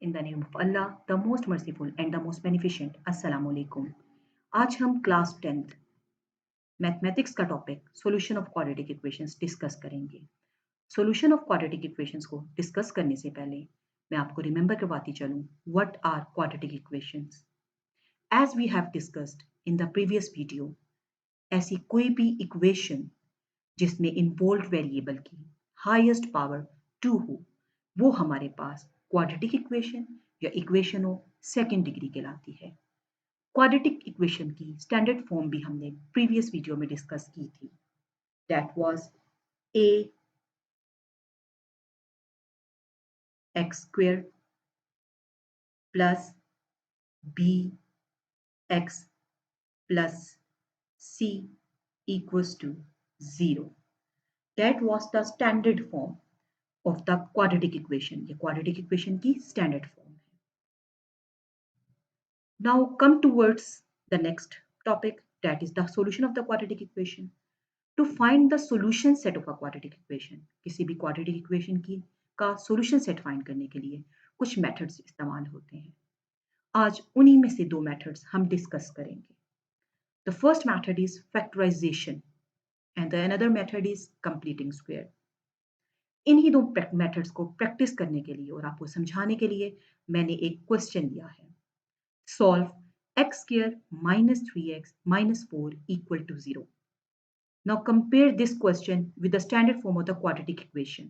In the name of Allah, the most merciful and the most beneficent. Assalamu alaikum. आज हम class 10th mathematics का topic solution of quadratic equations discuss करेंगे। Solution of quadratic equations को discuss करने से पहले मैं आपको रिमेंबर करवाती चलूं what are quadratic equations. As we have discussed in the previous video, ऐसी कोई भी इक्वेशन जिसमें इन्वॉल्व वेरिएबल की हाईएस्ट पावर 2 हो, वो हमारे पास क्वाड्रेटिक इक्वेशन या इक्वेशन ऑफ सेकेंड डिग्री कहलाती है। क्वाड्रेटिक इक्वेशन की स्टैंडर्ड फॉर्म भी हमने प्रीवियस वीडियो में डिस्कस की थी। That was a x square plus b x plus c equals to 0. That was the standard form of the quadratic equation. ये quadratic equation की standard form है। Now come towards the next topic, that is the solution of the quadratic equation. To find the solution set of a quadratic equation, किसी भी quadratic equation का solution set find करने के लिए कुछ methods इस्तेमाल होते हैं। आज उन्हीं में से दो methods हम discuss करेंगे। The first method is factorization and the another method is completing square. इन्हीं दो methods को practice करने के लिए और आपको समझाने के लिए मैंने एक question दिया है। Solve x square minus 3x minus 4 equal to 0. Now compare this question with the standard form of the quadratic equation.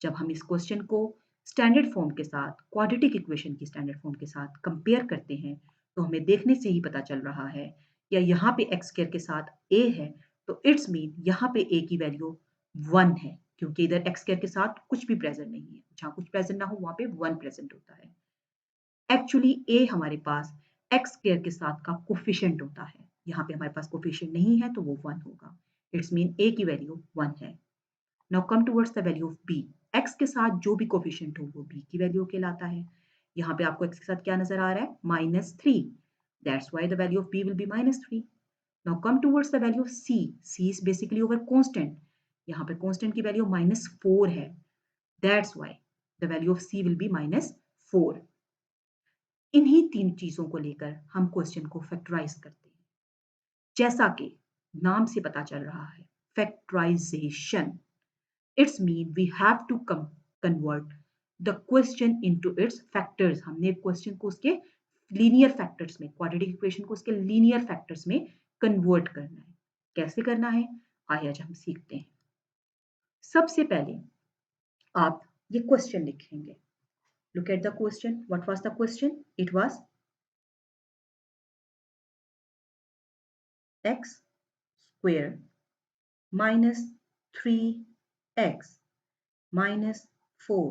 जब हम इस क्वेश्चन को स्टैंडर्ड फॉर्म के साथ क्वाड्रेटिक इक्वेशन की स्टैंडर्ड फॉर्म के साथ कंपेयर करते हैं तो हमें देखने से ही पता चल रहा है या यहाँ पे x स्क्वायर के साथ a है तो इट्स मीन यहाँ पे a की वैल्यू 1 है, क्योंकि इधर x स्क्वायर के साथ कुछ भी प्रेजेंट नहीं है। जहाँ कुछ प्रेजेंट ना हो वहाँ पे 1 प्रेजेंट होता है। एक्चुअली a हमारे पास x स्क्वायर के साथ का कोफिशिएंट होता है। यहाँ पे हमारे पास कोफिशिएंट नहीं है तो वो 1 होगा। इट्स मीन a की वैल्यू 1 है। Now come towards the value of b। x के साथ जो भी कोफिशिएंट हो वो b की वैल्यू कहलाता है। यहाँ पे आपको x के साथ क्या नजर आ रहा है? -3। That's why the value of b will be -3। Now come towards the value of c। c is basically over constant. यहाँ पे कांस्टेंट की वैल्यू -4 है। That's why the value of c will be -4। इन्हीं तीन चीजों को लेकर हम क्वेश्चन को फैक्टराइज करते हैं। जैसा कि नाम से पता चल रहा है, factorisation, it's mean we have to convert the question into its factors. हमने क्वेश्चन को उसके लीनियर फैक्टर्स में, क्वाड्रेटिक इक्वेशन को उसके लीनियर फैक्टर्स में कन्वर्ट करना है। कैसे करना है आइए आज हम सीखते हैं। सबसे पहले आप ये क्वेश्चन लिखेंगे। Look at the question. What was the question? It was x square minus 3x minus 4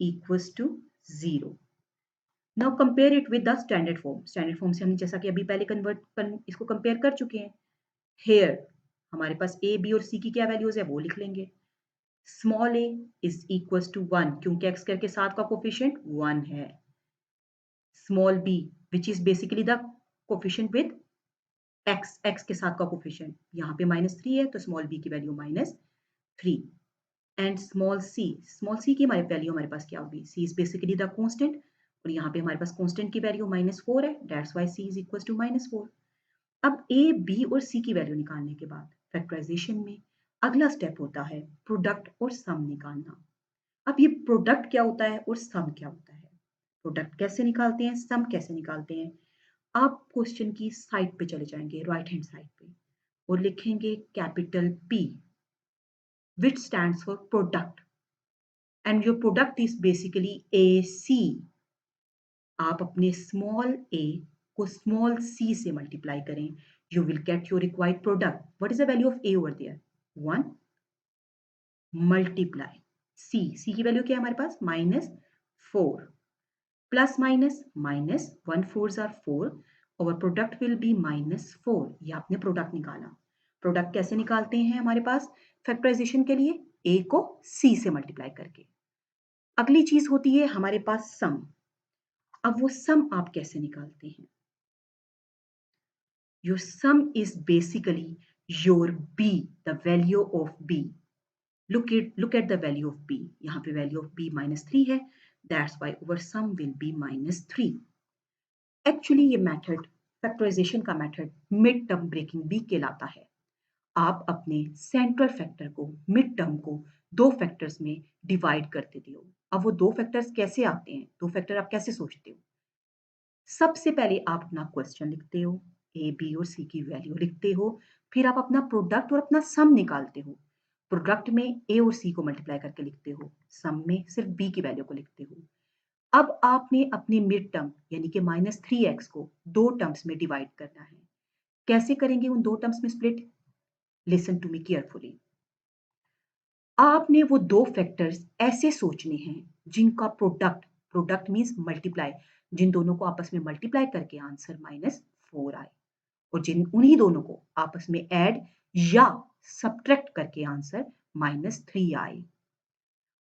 equals to 0. Now compare it with the standard form. Standard form से हमने जैसा कि अभी पहले इसको कंपेयर कर चुके हैं। Here हमारे पास a, b और c की क्या वैल्यूज है वो लिख लेंगे। Small a is equals to 1 क्योंकि x स्क्वायर के साथ का कोफिशिएंट 1 है। Small b which is basically the coefficient with x के साथ का कोफिशिएंट, यहाँ पे -3 है तो स्मॉल b की वैल्यू -3। एंड स्मॉल c की वैल्यू हमारे पास क्या होगी? c is basically the constant और यहाँ पे हमारे पास कांस्टेंट की वैल्यू -4 है। That's why c is equals to -4। अब a, b और c की वैल्यू निकालने के बाद फैक्टराइजेशन में अगला स्टेप होता है प्रोडक्ट और सम निकालना। अब ये प्रोडक्ट क्या होता है और सम क्या होता है? प्रोडक्ट कैसे निकालते हैं, सम कैसे निकालते हैं? आप क्वेश्चन की साइड पे चले जाएंगे, राइट हैंड साइड पे, और लिखेंगे capital P which stands for product and your product is basically AC। आप अपने स्मॉल a को स्मॉल c से मल्टीप्लाई करें, you will get your required product। What is the value of a over there? 1 multiply c की value क्या है हमारे पास? -4 plus minus minus 1 4s are 4। और प्रोडक्ट विल बी -4। ये आपने प्रोडक्ट निकाला। प्रोडक्ट कैसे निकालते हैं हमारे पास फैक्टराइजेशन के लिए? a को c से मल्टीप्लाई करके। अगली चीज होती है हमारे पास सम। अब वो सम आप कैसे निकालते हैं? Your sum is basically your b, the value of b। Look at the value of b। यहाँ पे वैल्यू ऑफ b -3 है that's why over sum will be -3। Actually ये मेथड, फैक्टराइजेशन का मेथड, मिड टर्म ब्रेकिंग भी कहलाता है। आप अपने सेंट्रल फैक्टर को, मिड टर्म को दो फैक्टर्स में डिवाइड कर देते हो। अब वो दो फैक्टर्स कैसे आते हैं, दो फैक्टर आप कैसे सोचते हो? सबसे पहले आप अपना क्वेश्चन लिखते हो, ए बी और सी की वैल्यू लिखते हो, फिर आप अपना प्रोडक्ट और अपना सम निकालते हो। प्रोडक्ट में ए और सी को मल्टीप्लाई करके लिखते हो, सम में सिर्फ बी की वैल्यू को लिखते हो। अब आपने अपने मिड टर्म यानी कि -3x को दो टर्म्स में डिवाइड करना है। कैसे करेंगे उन दो टर्म्स में split? Listen to me carefully. आपने वो दो फैक्टर्स ऐसे सोचने हैं जिनका प्रोडक्ट, प्रोडक्ट मीन्स मल्टीप्लाई, जिन दोनों को आपस में मल्टीप्लाई करके आंसर -4 आए, और जिन उन्हीं दोनों को आपस में ऐड या सब्ट्रैक्ट करके आंसर -3 आए।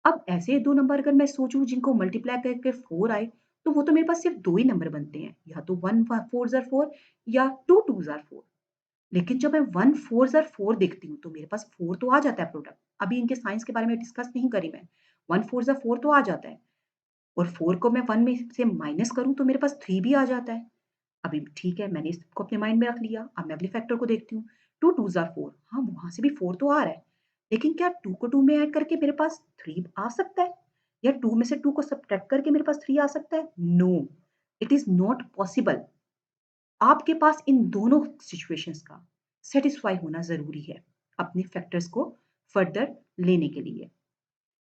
अब ऐसे दो नंबर अगर मैं सोचूं जिनको मल्टीप्लाई करके 4 आए, तो वो तो मेरे पास सिर्फ दो ही नंबर बनते हैं, या तो 1 4 जार 4 या 2 2 जार 4। लेकिन जब मैं 1 4 जार 4 देखती हूँ तो मेरे पास 4 तो आ जाता है प्रोडक्ट। अभी इनके साइंस के बारे में डिस्कस नहीं करी मैं। 1 4 जार 4 तो आ जाता है, और 4 को मैं 1 में से माइनस करूँ तो मेरे पास 3 भी आ जाता है। अभी ठीक है, मैंने इसको अपने माइंड में रख लिया। अब मैं अगले फैक्टर को देखती हूँ। 2 2 जार 4, हाँ, वहाँ से भी 4 तो आ रहा है। लेकिन क्या 2 को 2 में ऐड करके मेरे पास 3 आ सकता है? या 2 में से 2 को सब्ट्रैक्ट करके मेरे पास 3 आ सकता है? No, it is not possible. आपके पास इन दोनों सिचुएशंस का सैटिस्फाई होना ज़रूरी है अपने फैक्टर्स को फर्दर लेने के लिए।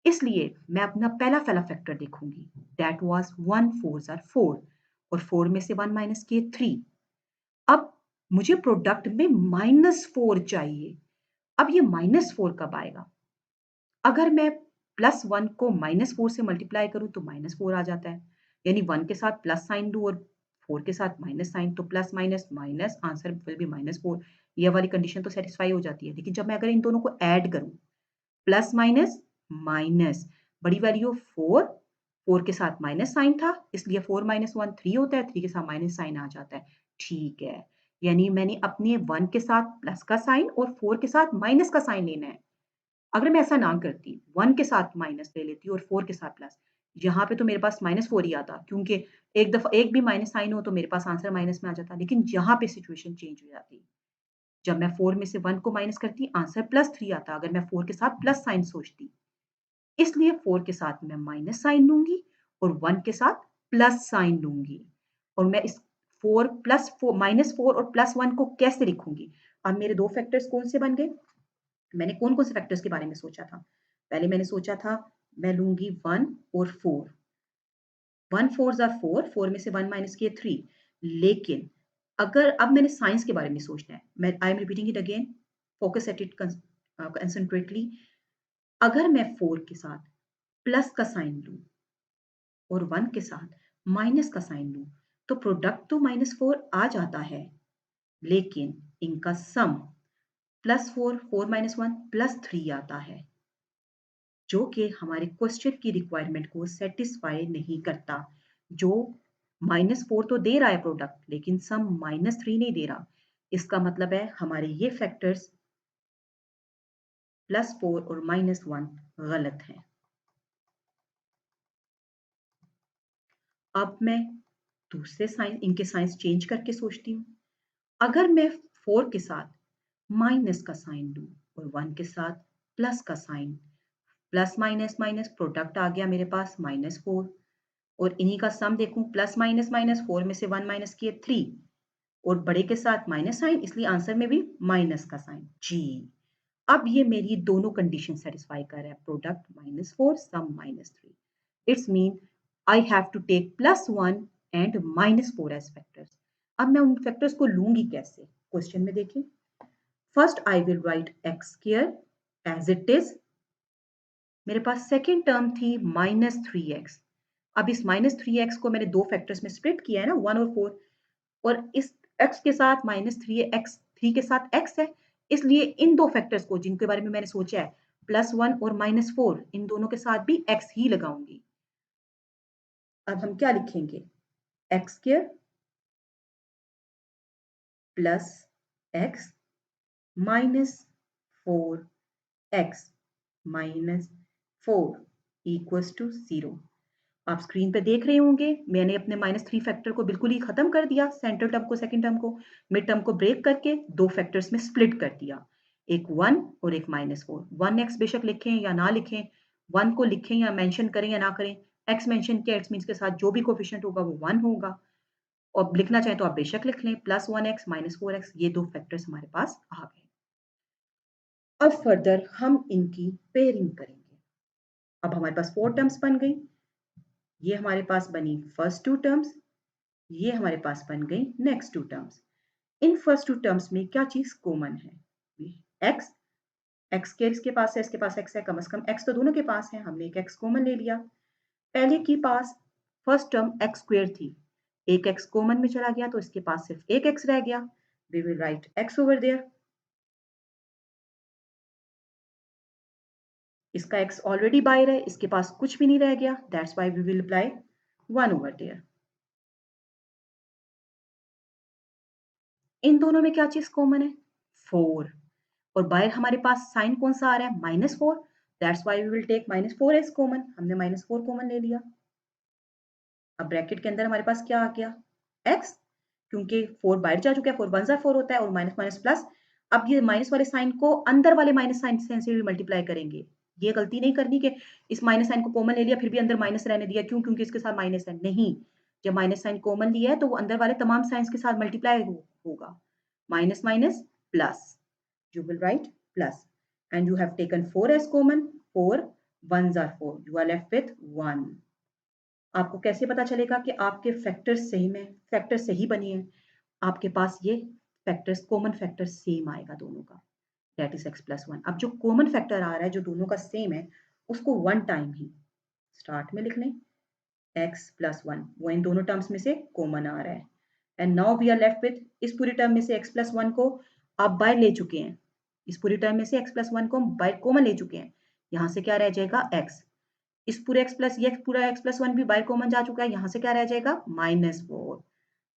इसलिए मैं अपना पहला फैक्टर देखूंगी, दैट वाज 1 4 जार 4, और 4 में से 1 माइनस किए 3। अब मुझे प्रोडक्ट में -4 चाहिए। अब ये -4 कब आएगा? अगर मैं +1 को -4 से मल्टीप्लाई करूँ तो -4 आ जाता है। यानी 1 के साथ प्लस साइन दूँ और 4 के साथ माइनस साइन, तो plus minus minus answer will be -4। ये वाली कंडीशन तो सैटिस्फाई हो जाती है। लेकिन जब मैं अगर इन दोनों को ऐड करूँ, प्लस माइनस माइनस, बड़ी वैल्यू 4, 4 के साथ माइनस साइन था, इसलिए 4 - 1 3 होता है, 3 के साथ माइनस साइन आ जाता है। ठीक है, यानी मैंने अपने 1 के साथ प्लस का साइन और 4 के साथ माइनस का साइन लेना है। अगर मैं ऐसा ना करती, 1 के साथ माइनस ले लेती और 4 के साथ प्लस, यहाँ पे तो मेरे पास -4 ही आता, क्योंकि एक दफ़ा एक भी माइनस साइन हो तो मेरे पास आंसर माइनस में आ जाता। लेकिन यहाँ पे सिचुएशन चेंज हो जाती। जब मैं 4 में से 1 को माइनस करती, आंसर +3 आता अगर मैं 4 के साथ प्लस साइन सोचती। इसलिए 4 के साथ मैं माइनस साइन लूँगी और 1 के साथ प्लस साइन लूँगी। और मैं इस 4 प्लस 4 -4 और +1 को कैसे लिखूँगी? अब मेरे 2 फैक्टर्स कौन से बन गए? मैंने कौन-कौन से फैक्टर्स के बारे में सोचा था? पहले मैंने सोचा था मैं लूँगी 1 और 4। 1 4 ज़ा 4, 4 में से 1 माइनस किए 3। लेकिन अगर अब मैंने साइंस के बारे में सोचना है, मैं I am repeating it again, focus at it concentratedly. अगर मैं 4 के साथ प्लस का साइन लूँ और 1 के साथ माइनस का साइन लूँ, तो प्रोडक्ट तो -4 आ जाता है, लेकिन इनका सम +4, 4 - 1 +3 आता है, जो कि हमारे क्वेश्चन की रिक्वायरमेंट को सैटिस्फाई नहीं करता। जो -4 तो दे रहा है प्रोडक्ट, लेकिन सम -3 नहीं दे रहा। इसका मतलब है हमारे ये फैक्टर्स +4 और -1 गलत हैं। अब मैं दूसरे साइन, इनके साइंस चेंज करके सोचती हूँ। अगर मैं 4 के साथ माइनस का साइन लूँ और 1 के साथ प्लस का sign, plus minus minus product आ गया मेरे पास -4, और इन्हीं का सम देखूं, प्लस माइनस माइनस 4 में से 1 माइनस किए 3, और बड़े के साथ माइनस साइन, इसलिए आंसर में भी माइनस का साइन। जी, अब ये मेरी दोनों कंडीशन सेटिस्फाई कर रहा है, product -4, sum -3। It's mean I have to take +1 and -4 as factors. अब मैं उन फैक्टर्स को लूंगी कैसे? क्वेश्चन में देखें। First I will write x square as it is. मेरे पास सेकेंड टर्म थी -3x। अब इस -3x को मैंने दो फैक्टर्स में स्प्लिट किया है ना, 1 और 4, और इस x के साथ -3x, 3 के साथ x है, इसलिए इन दो फैक्टर्स को जिनके बारे में मैंने सोचा है, +1 और -4, इन दोनों के साथ भी x ही लगाऊंगी। अब हम क्या लिखेंगे? x square plus x -4x -4 equals to 0। आप स्क्रीन पे देख रहे होंगे मैंने अपने -3 फैक्टर को बिल्कुल ही खत्म कर दिया, सेंट्रल टर्म को, सेकंड टर्म को, मिड टर्म को ब्रेक करके 2 फैक्टर्स में स्प्लिट कर दिया। एक 1 और एक -4। 1x बेशक लिखें या ना लिखें, 1 को लिखें या मेंशन करें या ना करें, x मेंशन किया इट्स मीन्स के साथ जो भी कोएफिशिएंट होगा वो 1 होगा। और लिखना चाहें तो आप बेशक लिख लें +1x -4x, ये 2 फैक्टर्स हमारे पास आ गए। अब फर्दर हम इनकी पेयरिंग करेंगे। अब हमारे पास 4 टर्म्स बन गई। ये हमारे पास बनी फर्स्ट 2 टर्म्स, ये हमारे पास बन गई next 2 terms. In first 2 terms में क्या चीज़ कॉमन है? x, x के इसके पास है, इसके पास x है, कम से कम x तो दोनों के पास है, हमने एक x कॉमन ले लिया। पहले के पास फर्स्ट टर्म x स्क्वायर थी, एक x कॉमन में चला गया तो इसके पास सिर्फ एक x रह गया। We will write x over there. इसका x ऑलरेडी बाहर है, इसके पास कुछ भी नहीं रह गया, that's why we will apply 1 over there. इन दोनों में क्या चीज कॉमन है? 4। और बाहर हमारे पास साइन कौन सा आ रहा है? -4, that's why we will take -4 as common. हमने -4 कॉमन ले लिया। अब ब्रैकेट के अंदर हमारे पास क्या आ गया? x, क्योंकि 4 बाहर जा चुका है, 4 1 4 होता है और माइनस माइनस प्लस। अब ये माइनस वाले साइन को अंदर वाले माइनस साइन से भी मल्टीप्लाई करेंगे। ये गलती नहीं करनी कि इस माइनस साइन को कॉमन ले लिया फिर भी अंदर माइनस रहने दिया, क्यों? क्योंकि इसके साथ माइनस है। नहीं, जब माइनस साइन कॉमन लिया है तो वो अंदर वाले तमाम साइंस के साथ मल्टीप्लाई होगा। Minus minus plus, you will write plus, and you have taken 4 as common, 4 1s are 4, you are left with 1। आपको कैसे पता चलेगा कि आपके फैक्टर्स सेम है, फैक्टर सही बने हैं? आपके पास ये फैक्टर्स, कॉमन फैक्टर सेम आएगा दोनों का, दैट इज x + 1। अब जो कॉमन फैक्टर आ रहा है जो दोनों का सेम है उसको वन टाइम ही स्टार्ट में लिख लें, x + 1 वो इन दोनों टर्म्स में से कॉमन आ रहा है। And now we are left with, इस पूरी टर्म में से x + 1 को आप बाहर ले चुके हैं, इस पूरी टर्म में से x + 1 को हम बाहर कॉमन ले चुके हैं। यहाँ से क्या रह जाएगा? x। इस पूरे x प्लस, ये पूरा x + 1 भी बाहर कॉमन जा चुका है, यहाँ से क्या रह जाएगा? -4।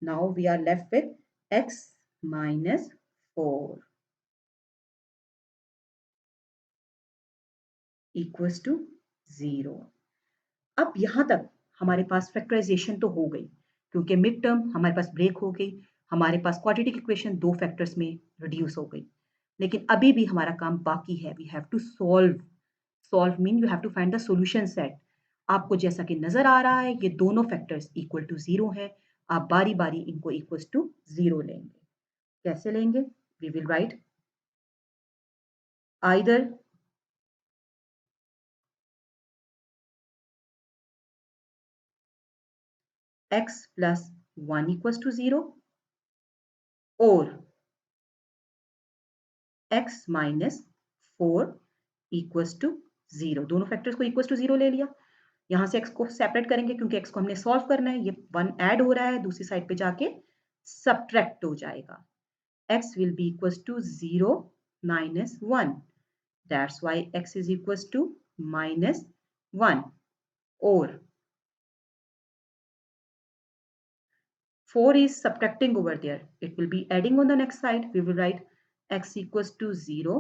Now we are left with x - 4 equals to 0। अब यहाँ तक हमारे पास फैक्टराइजेशन तो हो गई, क्योंकि मिड टर्म हमारे पास ब्रेक हो गई, हमारे पास क्वाड्रेटिक इक्वेशन 2 फैक्टर्स में रिड्यूस हो गई। लेकिन अभी भी हमारा काम बाकी है, we have to solve. Solve mean you have to find the solution set. आपको जैसा कि नजर आ रहा है ये दोनों फैक्टर्स इक्वल टू 0 है, आप बारी बारी इनको इक्वल्स टू 0 लेंगे। कैसे लेंगे? We will write either x + 1 equals to 0 और x - 4 equals to 0। दोनों फैक्टर्स को इक्वल्स टू 0 ले लिया। यहाँ से x को सेपरेट करेंगे क्योंकि x को हमने सॉल्व करना है, ये 1 ऐड हो रहा है, दूसरी साइड पे जाके सब्ट्रैक्ट हो जाएगा। x will be equals to 0 minus 1, that's why x is equals to -1 or 4 is subtracting over there, it will be adding on the next side, we will write x equals to 0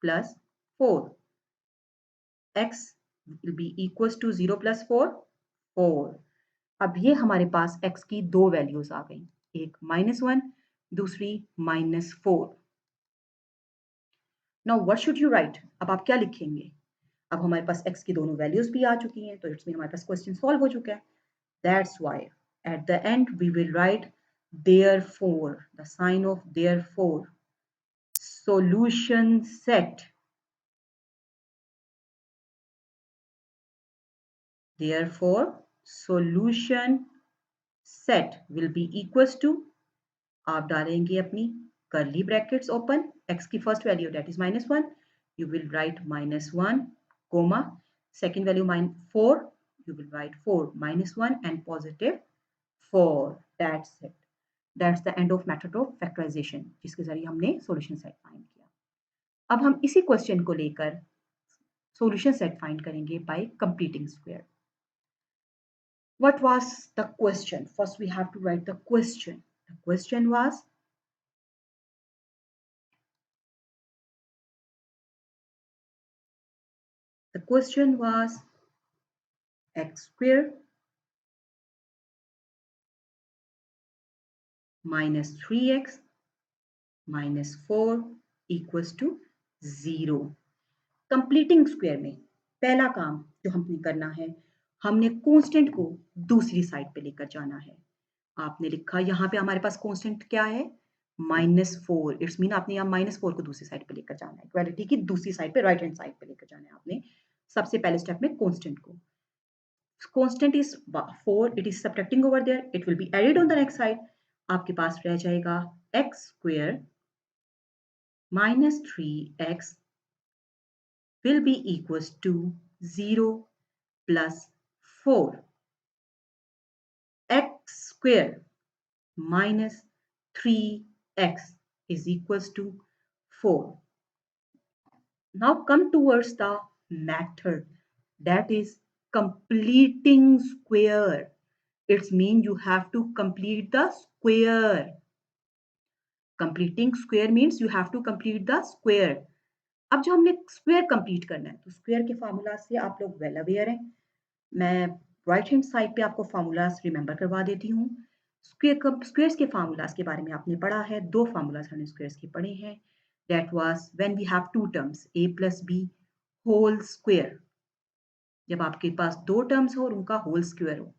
plus 4, x will be equals to 0 plus 4 4। अब ये हमारे पास x की दो values आ गई, एक -1 दूसरी -4। Now what should you right? अब आप क्या लिखेंगे? अब हमारे पास x की दोनों वैल्यूज भी आ चुकी हैं, तो इट्स मीन हमारे पास क्वेश्चन सॉल्व हो चुका है। That's why at the end we will write therefore, the sign of therefore, solution set, therefore solution set will be equals to, आप डालेंगे अपनी कर्ली ब्रैकेट्स ओपन, x की first value that is -1, you will write -1 comma, second value -4, you will write 4 -1 and positive 4। That's it, that's the end of method of factorization, जिसके जरिए हमने solution set find किया। अब हम इसी question को लेकर सॉल्यूशन सेट फाइंड करेंगे bye completing square. What was the question? First we have to write the question. The question was, the question was x square -3x -4 equals to 0। Completing square में पहला काम जो हमने करना है, हमने कांस्टेंट को दूसरी साइड पे लेकर जाना है। आपने लिखा यहाँ पे हमारे पास कांस्टेंट क्या है, -4। इट्स मीन आपने यहाँ -4 को दूसरी साइड पे लेकर जाना है, इक्वालिटी की दूसरी साइड पे, राइट हैंड साइड पे लेकर जाना है आपने सबसे पहले स्टेप में कांस्टेंट को। Constant is 4, it is subtracting over there, it will be added on the next side. आपके पास रह जाएगा x square -3x will be equals to 0 plus 4. X square minus 3x is equals to 4. Now come towards the method, that is completing square. It's mean you have to complete the square. Completing square means you have to complete the square. अब जो हमने square complete करना है, तो square के formula से आप लोग वेल अवेयर हैं। मैं राइट हैंड साइड पे आपको फार्मूलाज रिमेंबर करवा देती हूँ। स्क्वायर्स के फार्मूलाज के बारे में आपने पढ़ा है, दो फार्मूलाज हमने स्क्वायर्स के पढ़े हैं। That was when we have two terms a plus b whole square. जब आपके पास दो टर्म्स हो और उनका होल स्क्वायर हो,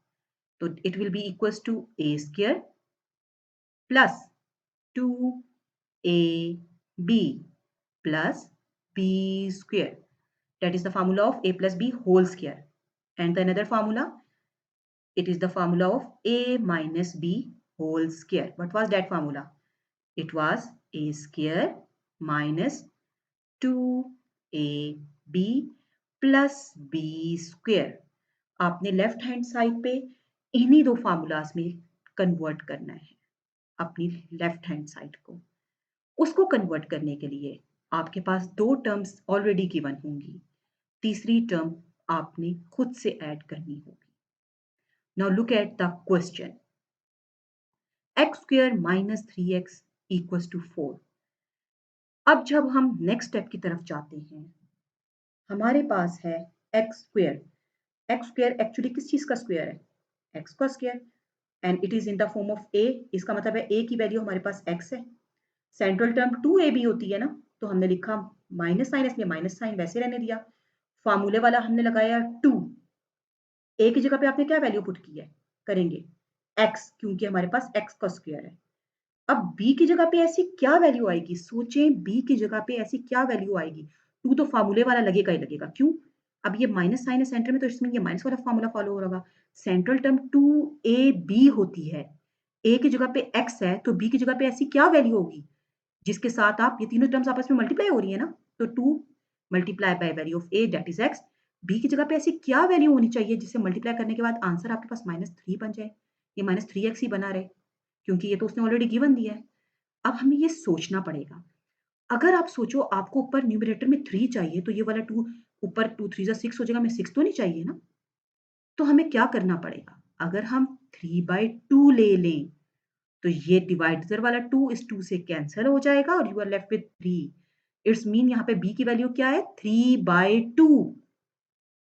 तो it will be equals to a square plus 2ab plus b square. That is the formula of a plus b whole square. And the another formula, it is the formula of a minus b whole square. What was that formula? It was a square minus 2ab plus b square. आपने left hand side पे इन्हीं दो formulas में convert करना है अपनी left hand side को। उसको कन्वर्ट करने के लिए आपके पास दो टर्म्स ऑलरेडी गिवन होंगी, तीसरी टर्म आपने खुद से ऐड करनी होगी। Now look at the question, x square minus 3x equals to 4। अब जब हम नेक्स्ट स्टेप की तरफ जाते हैं, हमारे पास है x square. x square actually किस चीज का स्क्वायर है? x का square, and it is in the form of a। इसका मतलब है a की वैल्यू हमारे पास x है। सेंट्रल टर्म 2ab होती है ना, तो हमने लिखा माइनस साइन, इसलिए माइनस साइन वैसे रहने दिया। फार्मूले वाला हमने लगाया 2। a की जगह पे आपने क्या वैल्यू पुट की है, करेंगे x, क्योंकि हमारे पास x का स्क्वायर है। अब b की जगह पे ऐसी क्या वैल्यू आएगी, सोचें b की जगह पे ऐसी क्या वैल्यू आएगी। 2 तो फार्मूले वाला लगेगा ही लगेगा, क्यों? अब ये माइनस साइन है सेंटर में, तो इसमें ये माइनस वाला फार्मूला फॉलो हो रहा। सेंट्रल टर्म 2ab होती है, a की जगह पे x है, तो b की जगह पे ऐसी क्या वैल्यू होगी जिसके साथ आप ये तीनों टर्म्स आपस में मल्टीप्लाई हो रही है ना, तो 2 multiply by value of a that is x। b की जगह पे ऐसी क्या वैल्यू होनी चाहिए जिससे मल्टीप्लाई करने के बाद आंसर आपके पास -3 बन जाए, ये -3x ही बना रहे, क्योंकि ये तो उसने ऑलरेडी गिवन दिया है। अब हमें ये सोचना पड़ेगा। अगर आप सोचो आपको ऊपर न्यूमरेटर में 3 चाहिए, तो ये वाला 2 ऊपर 2 3 6 हो जाएगा, हमें 6 तो नहीं चाहिए ना। तो हमें क्या करना पड़ेगा, अगर हम 3/2 ले लें, तो ये डिवाइडर वाला 2 इस 2 से कैंसिल हो जाएगा और you are left with 3। It's mean यहाँ पे b की वैल्यू क्या है, 3/2।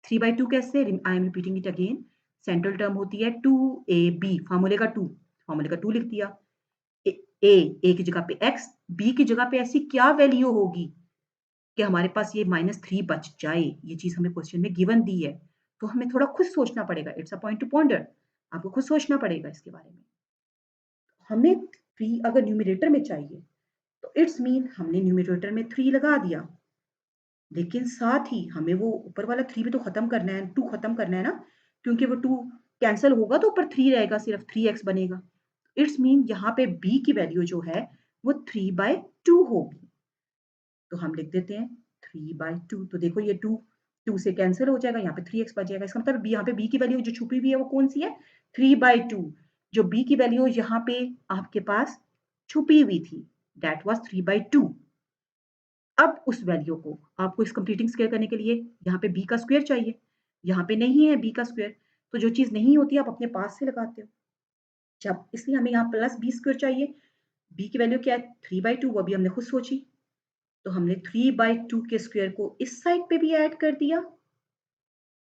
3/2 कैसे, आई am repeating it again. Central term होती है 2ab, फार्मूले का 2, फार्मूले का 2 लिख दिया। a की जगह पे x, b की जगह पे ऐसी क्या वैल्यू होगी कि हमारे पास ये -3 बच जाए। ये चीज हमें क्वेश्चन में गिवन दी है, तो हमें थोड़ा खुद सोचना पड़ेगा। It's a point two ponder, आपको खुद सोचना पड़ेगा इसके बारे में। हमें 3 अगर न्यूमरेटर में चाहिए, तो इट्स मीन हमने न्यूमरेटर में 3 लगा दिया, लेकिन साथ ही हमें वो ऊपर वाला 3 भी तो खत्म करना है, 2 खत्म करना है ना, क्योंकि वो 2 कैंसिल होगा तो ऊपर 3 रहेगा, सिर्फ 3x बनेगा। इट्स मीन यहाँ पे b की वैल्यू जो है वो 3/2 होगी, तो हम लिख देते हैं 3/2। तो देखो ये 2 से कैंसिल हो जाएगा, यहाँ पे 3x बच जाएगा। इसका मतलब यहाँ पे b की वैल्यू जो छुपी हुई है वो कौन सी है, 3/2। जो b की वैल्यू यहाँ पे आपके पास छुपी हुई थी, दैट वाज 3/2। अब उस वैल्यू को आपको इस कंप्लीटिंग स्क्वायर करने के लिए यहाँ पे b का स्क्वायर चाहिए, यहाँ पे नहीं है b का स्क्वायर, तो जो चीज नहीं होती आप अपने पास से लगाते हो। जब इसलिए हमें यहाँ प्लस b स्क्वायर चाहिए, b की वैल्यू क्या है 3/2, वो भी हमने खुद सोची, तो हमने 3/2 के स्क्वायर को इस साइड पे भी ऐड कर दिया।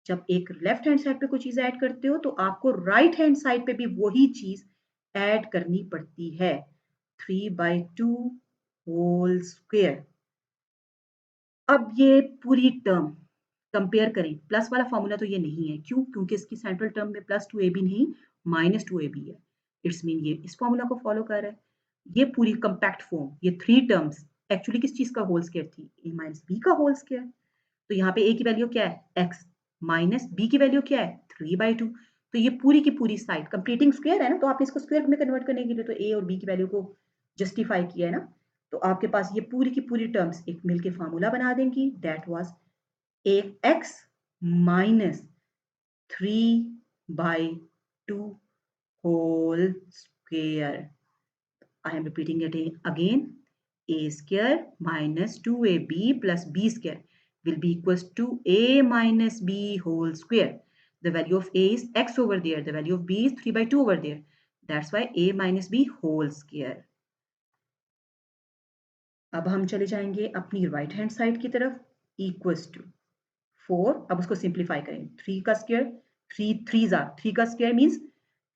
जब एक लेफ्ट हैंड साइड पे कोई चीज ऐड करते हो, तो आपको राइट हैंड साइड पे भी वही चीज ऐड करनी पड़ती है 3/2 होल स्क्वायर। अब ये पूरी टर्म कंपेयर करें, प्लस वाला फॉर्मूला तो ये नहीं है, क्यों? क्योंकि इसकी सेंट्रल टर्म में +2ab नहीं -2ab है। इट्स मीन ये इस फॉर्मूला को फॉलो कर रहा है। ये पूरी कंपैक्ट फॉर्म, ये 3 टर्म्स एक्चुअली किस चीज़ का होल स्क्वायर थी? a माइनस b का होल स्क्वायर। तो यहाँ पे a की वैल्यू क्या है? x माइनस b की वैल्यू क्या है? 3/2। तो ये पूरी की पूरी साइड कंप्लीटिंग स्क्वायर है ना, तो आपने इसको स्क्वायर में कन्वर्ट करने के लिए तो a और b की वैल्यू को जस्टिफाई किया है ना, तो आपके पास ये पूरी की पूरी टर्म्स एक मिलके फार्मूला बना देंगी, that was x minus 3/2 whole square. I am repeating it again. A square minus 2ab plus b square will be equals to a minus b whole square. The value of a is x over there. The value of b is 3/2 over there. That's why a minus b whole square. अब हम चले जाएंगे अपनी right hand side की तरफ, equals to 4। अब उसको simplify करें, 3 का स्क्वायर, 3 का स्क्वायर मीन्स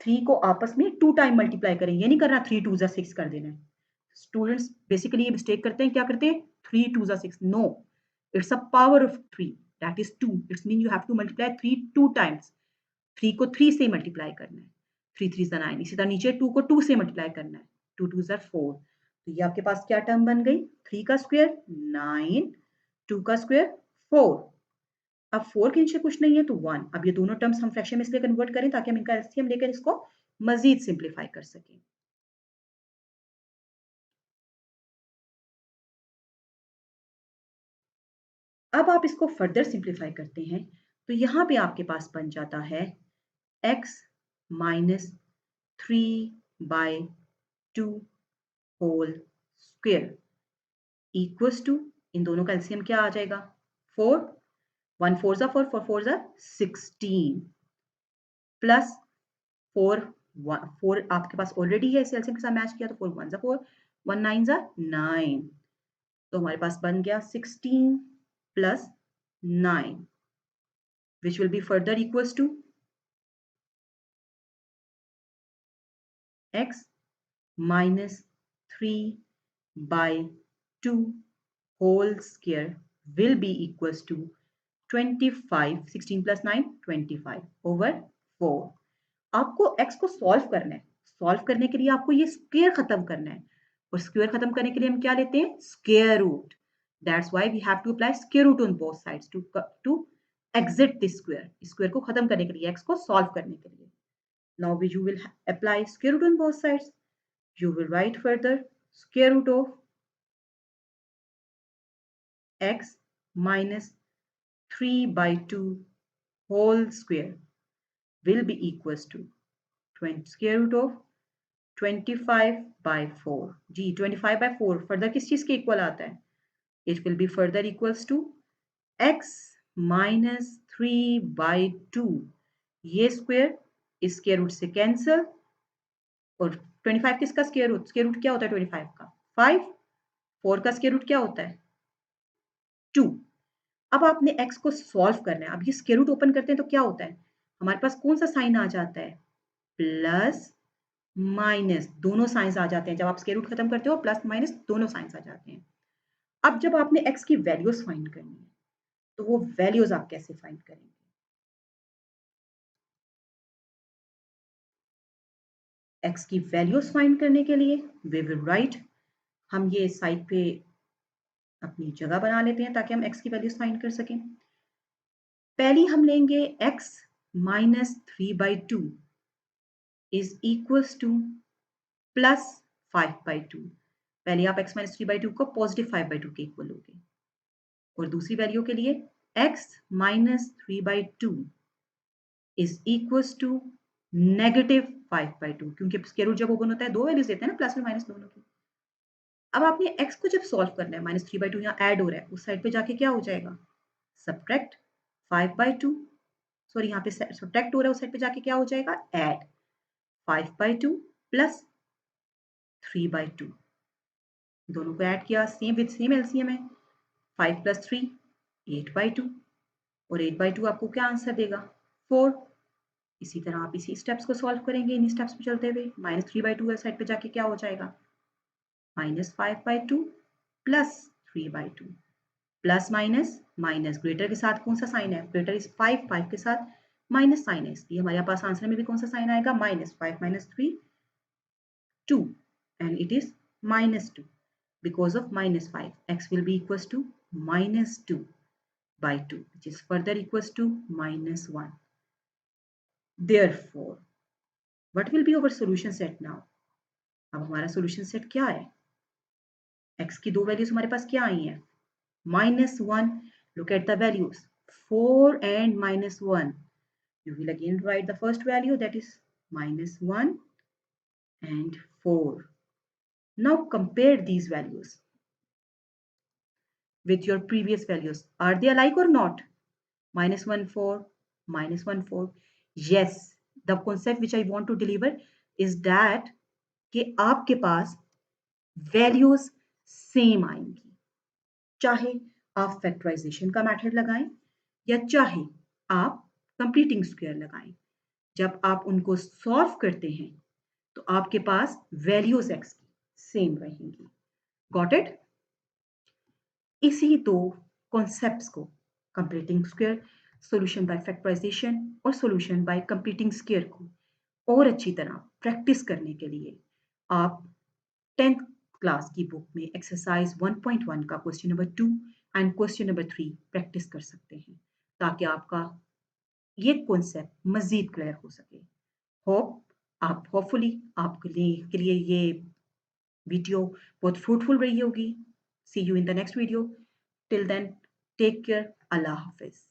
3 को आपस में 2 टाइम मल्टीप्लाई करें, ये नहीं करना 3 2 6 कर देना है। स्टूडेंट्स बेसिकली ये मिस्टेक करते हैं, क्या करते हैं? 3 2 6, no, it's a power of 3, that is 2। It's mean you have to multiply 3 2 times. 3 को 3 से मल्टीप्लाई करना है, 3 3 9। इसी तरह नीचे 2 को 2 से मल्टीप्लाई करना है, 2 2 4। तो ये आपके पास क्या टर्म बन गई? 3 का स्क्वायर 9, 2 का स्क्वायर 4। अब 4 के नीचे कुछ नहीं है तो 1। अब ये दोनों टर्म्स हम फ्रैक्शन में इसलिए कन्वर्ट करें ताकि हम इनका एलसीएम लेकर इसको मजीद सिंप्लीफाई कर सकें। अब आप इसको फर्दर सिंप्लीफाई करते हैं तो यहाँ पे आपके पास बन जाता है x minus 3/2 whole square equals to, इन दोनों का एलसीएम क्या आ जाएगा? 4, 1 4 जा 4, 4 4 जा 16 प्लस 4 4 आपके पास ऑलरेडी है, इस एलसीएम के साथ मैच किया तो 4 1 जा 4, 1 9 जा 9। तो हमारे पास बन गया 16 plus 9 which will be further equals to x minus 3/2 whole square will be equals to 25, 16 plus 9 25 over 4। आपको x को सॉल्व करना है, सॉल्व करने के लिए आपको ये स्क्वायर खत्म करना है, और स्क्वायर खत्म करने के लिए हम क्या लेते हैं? Square root. That's why we have to apply square root on both sides to exit this square. Square को खत्म करने के लिए, x को सॉल्व करने के लिए। Now you will apply square root on both sides. You will write further square root of x minus 3/2 whole square will be equals to 20 square root of 25/4। जी 25/4 फर्दर किस चीज के इक्वल आता है? It will be further equals to x minus 3/2। ये square इस square root से cancel, और 25 किसका स्क्वायर रूट? स्क्वायर रूट क्या होता है 25 का? 5। 4 का स्क्वायर रूट क्या होता है? 2। अब आपने x को सॉल्व करना है। अब ये स्क्वायर रूट ओपन करते हैं तो क्या होता है? हमारे पास कौन सा साइन आ जाता है? प्लस माइनस, दोनों साइंस आ जाते हैं। जब आप स्क्वायर रूट खत्म करते हो प्लस माइनस दोनों साइंस आ जाते हैं। अब जब आपने x की वैल्यूज फाइंड करनी है तो वो वैल्यूज आप कैसे फाइंड करेंगे? x की वैल्यूज फाइंड करने के लिए वी विल राइट, हम ये साइड पे अपनी जगह बना लेते हैं ताकि हम x की वैल्यूज फाइंड कर सकें। पहली हम लेंगे x minus 3/2 is equals two plus 5/2। पहले आप x माइनस 3/2 को पॉजिटिव 5/2 के इक्वल लोगे, और दूसरी वैल्यू के लिए x minus 3/2 is equals to negative 5/2, क्योंकि स्क्वायर रूट जब ओपन होता है दो वैल्यूज देते हैं ना, प्लस और माइनस दोनों की। अब आपने x को जब सॉल्व करना है, माइनस 3/2 यहाँ ऐड हो रहा है, उस साइड पे जाके क्या हो जाएगा? सब्ट्रैक्ट 5/2, सॉरी यहाँ पे सब्ट्रैक्ट हो रहा है, उस साइड पे जाके क्या हो जाएगा? ऐड 5/2 प्लस 3/2, दोनों को ऐड किया, सेम विद सेम एलसीएम है। 5 प्लस 3 8/2, और 8/2 आपको क्या आंसर देगा? 4। इसी तरह आप इसी स्टेप्स को सॉल्व करेंगे, इन्हीं स्टेप्स पे चलते हुए। -3/2 साइड पे जाके क्या हो जाएगा, -5/2 plus 3/2, plus minus minus, greater के साथ कौन सा साइन है, ग्रेटर इज 5, 5 के साथ माइनस साइन है, इसलिए हमारे पास आंसर में भी कौन सा साइन आएगा, -5 - 3 2, and it is -2. Because of -5, x will be equals to -2/2, which is further equals to -1. Therefore, what will be our solution set now? अब हमारा solution set क्या है, x की दो वैल्यूज हमारे पास क्या आई हैं, -1. Look at the values, 4 and -1. You will again write the first value, that is -1 and 4. Now compare these values with your previous values. Are they alike or not? -1 4, -1 4. Yes, the concept which I want to deliver is that कि आपके पास values same आएंगी, चाहे आप factorisation का method लगाएं या चाहे आप कंप्लीटिंग स्क्वायर लगाएं। जब आप उनको सॉल्व करते हैं तो आपके पास वैल्यूज एक्स की सेम रहेंगी। Got it? इसी दो कॉन्सेप्ट्स को, completing square, solution by factorisation और सॉल्यूशन बाय कंप्लीटिंग स्क्वायर को और अच्छी तरह प्रैक्टिस करने के लिए आप 10th क्लास की बुक में एक्सरसाइज 1.1 का question number 2 and question number 3 practice कर सकते हैं, ताकि आपका ये कॉन्सेप्ट मजीद क्लियर हो सके। होपफुली आपके लिए ये वीडियो बहुत फ्रूटफुल रही होगी। See you in the next video. Till then, take care. अल्लाह हाफिज।